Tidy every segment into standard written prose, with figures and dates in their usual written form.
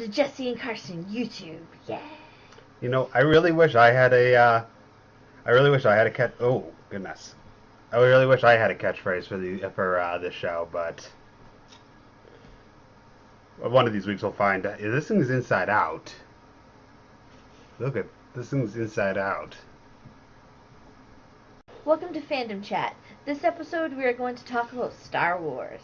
to Jesse and Carson YouTube. Yeah. You know, I really wish I had a. I really wish I had a catch. Oh goodness, I really wish I had a catchphrase for this show, but one of these weeks we'll find. This thing's inside out. Look at this thing's inside out. Welcome to Fandom Chat. This episode we are going to talk about Star Wars.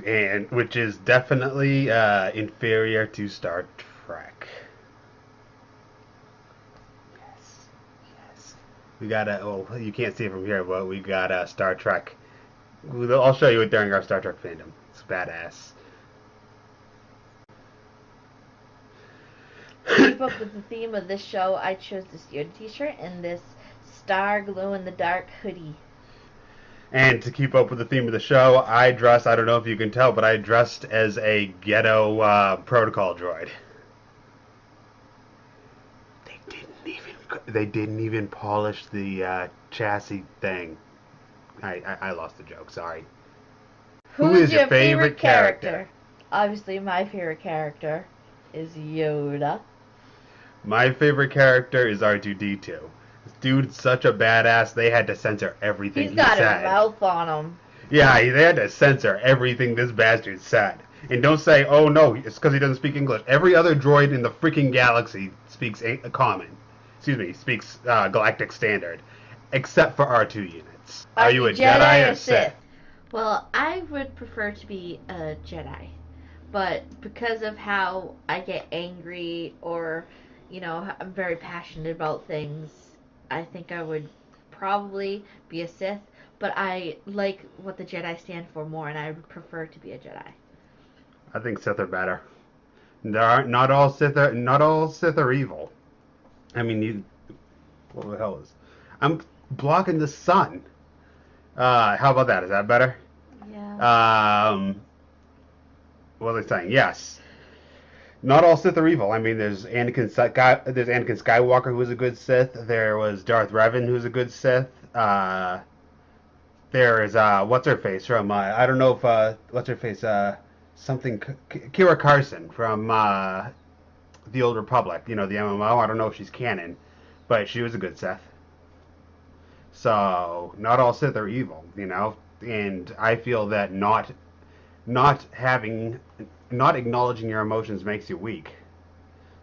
And which is definitely inferior to Star Trek. Yes. We got well, you can't see it from here, but we got Star Trek. I'll show you it during our Star Trek fandom. It's badass. To keep up with the theme of this show, I chose this Yoda t-shirt and this star glow-in-the-dark hoodie. And to keep up with the theme of the show, I don't know if you can tell, but I dressed as a ghetto protocol droid. They didn't even polish the chassis thing. I lost the joke, sorry. Who is your favorite character? Obviously, my favorite character is Yoda. My favorite character is R2-D2. This dude's such a badass, they had to censor everything he said. He's got a mouth on him. Yeah, they had to censor everything this bastard said. And don't say, oh no, it's because he doesn't speak English. Every other droid in the freaking galaxy speaks Galactic Standard. Except for R2 units. Are you a Jedi or Sith? Well, I would prefer to be a Jedi. But because of how I get angry or, you know, I'm very passionate about things, I think I would probably be a Sith. But I like what the Jedi stand for more, and I would prefer to be a Jedi. I think Sith are better. Not all Sith are evil. I mean, what the hell is? I'm blocking the sun. How about that? Is that better? Yeah. What was I saying? Yes. Not all Sith are evil. I mean, there's Anakin Skywalker, who was a good Sith. There was Darth Revan, who's a good Sith. There is what's her face from I don't know if what's her face something Kira Carson from the Old Republic. You know, the MMO. I don't know if she's canon, but she was a good Sith. So not all Sith are evil, you know. And I feel that not acknowledging your emotions makes you weak.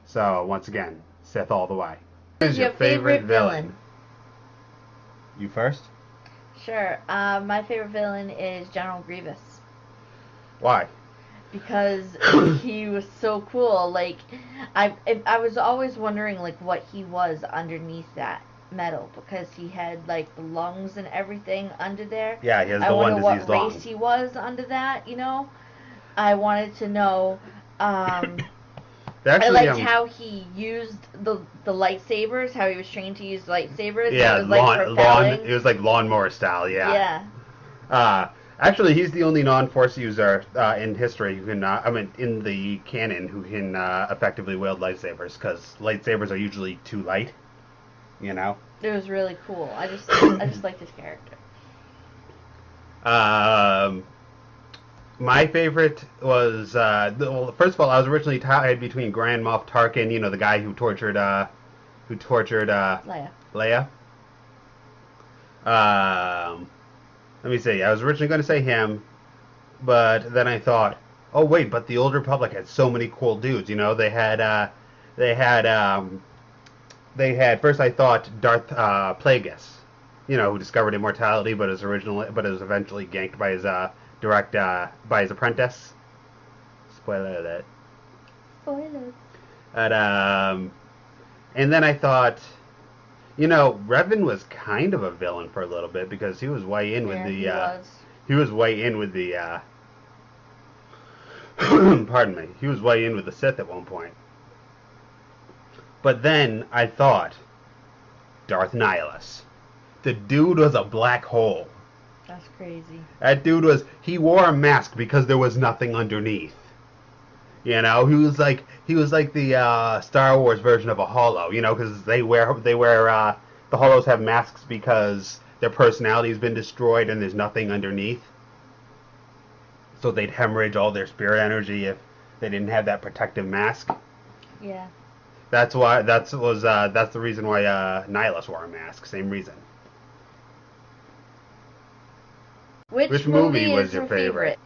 So once again, Sith all the way. Who's your favorite villain? You first? Sure. My favorite villain is General Grievous. Why? Because he was so cool. Like, I was always wondering like what he was underneath that metal, because he had like the lungs and everything under there. Yeah, he has the one disease lung. I wonder what race he was under that, you know? I wanted to know. I liked how he used the lightsabers, how he was trained to use lightsabers. Yeah, it was like lawnmower style, yeah. Yeah. Actually, he's the only non-Force user in history who can, in the canon, who can effectively wield lightsabers, because lightsabers are usually too light. You know? It was really cool. I just liked his character. My favorite was well, first of all, I was originally tied between Grand Moff Tarkin, you know, the guy who tortured Leia. Let me see. I was originally going to say him, but then I thought, oh wait, but the Old Republic had so many cool dudes. You know, they had first I thought Darth Plagueis, you know, who discovered immortality, but was eventually ganked by his by his apprentice. Spoiler alert. Spoilers. And then I thought, you know, Revan was kind of a villain for a little bit, because he was way in with he was way in with the pardon me. He was way in with the Sith at one point. But then I thought, Darth Nihilus. The dude was a black hole. That's crazy. That dude he wore a mask because there was nothing underneath. You know, he was like the Star Wars version of a Holo. You know, because the Holos have masks because their personality has been destroyed and there's nothing underneath. So they'd hemorrhage all their spirit energy They didn't have that protective mask. Yeah. That's the reason why Nihilus wore a mask. Same reason. Which movie movie was is your your favorite?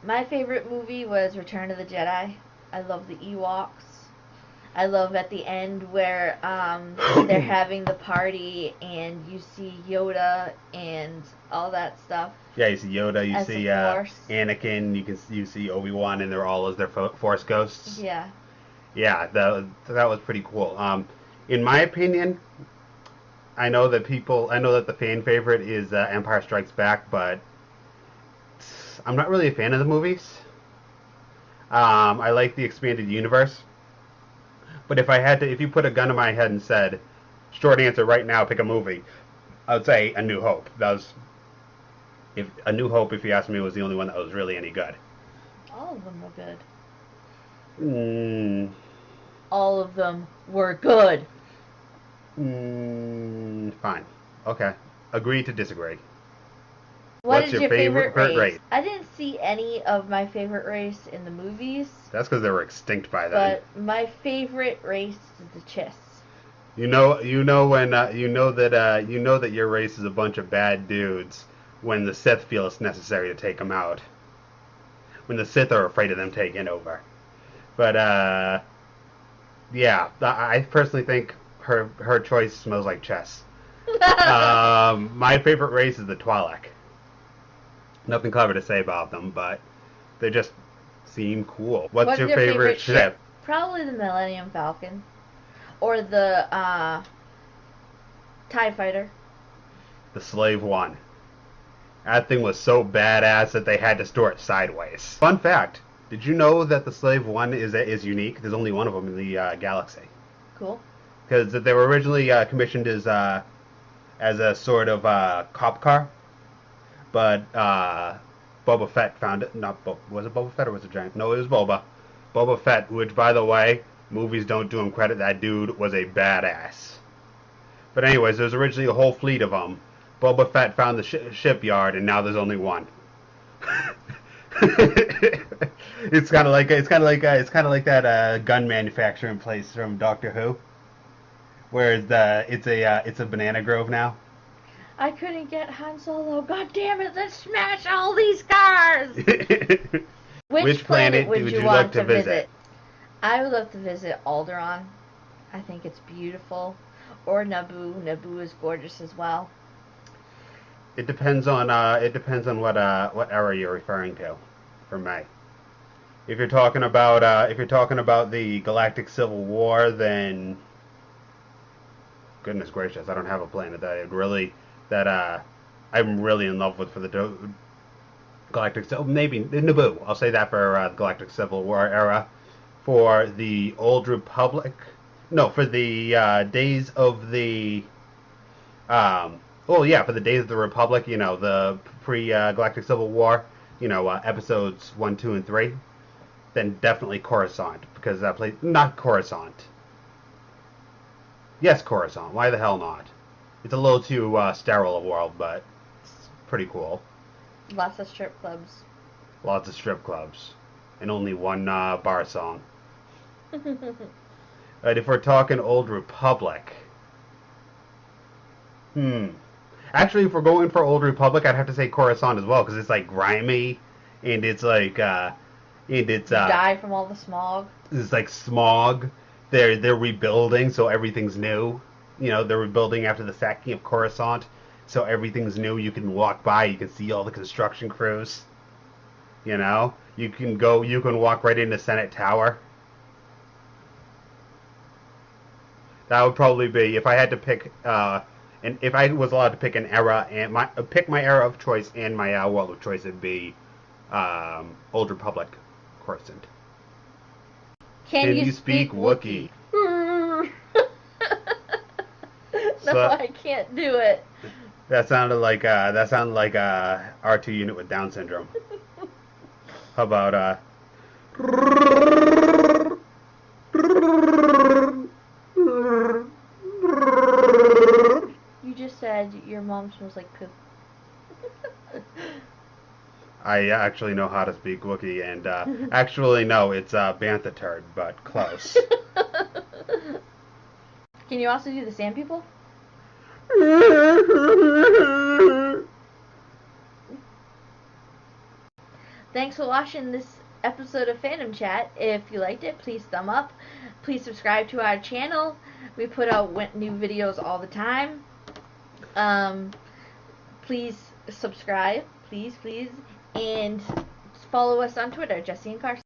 My favorite movie was Return of the Jedi. I love the Ewoks. I love at the end where they're having the party and you see Yoda and all that stuff. Yeah, you see Yoda, you As see the Force. Anakin, you see Obi-Wan, and they're all as their Force ghosts. Yeah. Yeah, that was pretty cool. In my opinion, I know that the fan favorite is Empire Strikes Back, but I'm not really a fan of the movies. I like the expanded universe, but if you put a gun to my head and said, short answer right now, pick a movie, I would say A New Hope. If A New Hope, if you ask me, was the only one that was really any good. All of them were good. Mm, All of them were good. fine. Okay. Agree to disagree. What What's is your favorite race? I didn't see any of my favorite race in the movies. That's because they were extinct by then. But my favorite race is the Chiss. You know that your race is a bunch of bad dudes when the Sith feel it's necessary to take them out. When the Sith are afraid of them taking over. But yeah, I personally think her choice smells like chess. My favorite race is the Twi'lek. Nothing clever to say about them, but they just seem cool. What's your favorite ship? Probably the Millennium Falcon. Or the TIE Fighter. The Slave One. That thing was so badass that they had to store it sideways. Fun fact, did you know that the Slave One is unique? There's only one of them in the galaxy. Cool. Because they were originally commissioned as a sort of cop car. But Boba Fett found it. Was it Boba Fett or was it Giant? No, it was Boba. Boba Fett, which, by the way, movies don't do him credit. That dude was a badass. But anyways, there was originally a whole fleet of them. Boba Fett found the shipyard, and now there's only one. It's kind of like that gun manufacturing place from Doctor Who, where it's a banana grove now. I couldn't get Han Solo. God damn it, let's smash all these cars! Which planet would you want to visit? I would love to visit Alderaan. I think it's beautiful. Or Naboo. Naboo is gorgeous as well. It depends on what era you're referring to. For me, if you're talking about the Galactic Civil War, then goodness gracious, I don't have a planet I'm really in love with for the Galactic. Maybe Naboo. I'll say that for the Galactic Civil War era. For the Old Republic, no, for the days of the for the days of the Republic, the pre-Galactic Civil War, episodes 1, 2, and 3, then definitely Coruscant, because that place, not Coruscant. Yes, Coruscant. Why the hell not? It's a little too sterile a world, but it's pretty cool. Lots of strip clubs. Lots of strip clubs. And only one bar song. But if we're talking Old Republic... Actually, if we're going for Old Republic, I'd have to say Coruscant as well, because it's like grimy, and it's like... die from all the smog. It's like smog. They're rebuilding, so everything's new. They're rebuilding after the sacking of Coruscant, so everything's new. You can walk by, you can see all the construction crews. You can walk right into Senate Tower. That would probably be, if I had to pick, and if I was allowed to pick an era and pick my era of choice and my world of choice, it'd be Old Republic, Coruscant. Can you speak Wookie? No, I can't do it. That sounded like R2 unit with Down syndrome. How about You just said your mom smells like poop. I actually know how to speak Wookiee, and actually no, it's Bantha Turd, but close. Can you also do the sand people? Thanks for watching this episode of Fandom Chat. If you liked it, please thumb up. Please subscribe to our channel. We put out new videos all the time. Please subscribe, please, and follow us on Twitter, Jesse and Carson.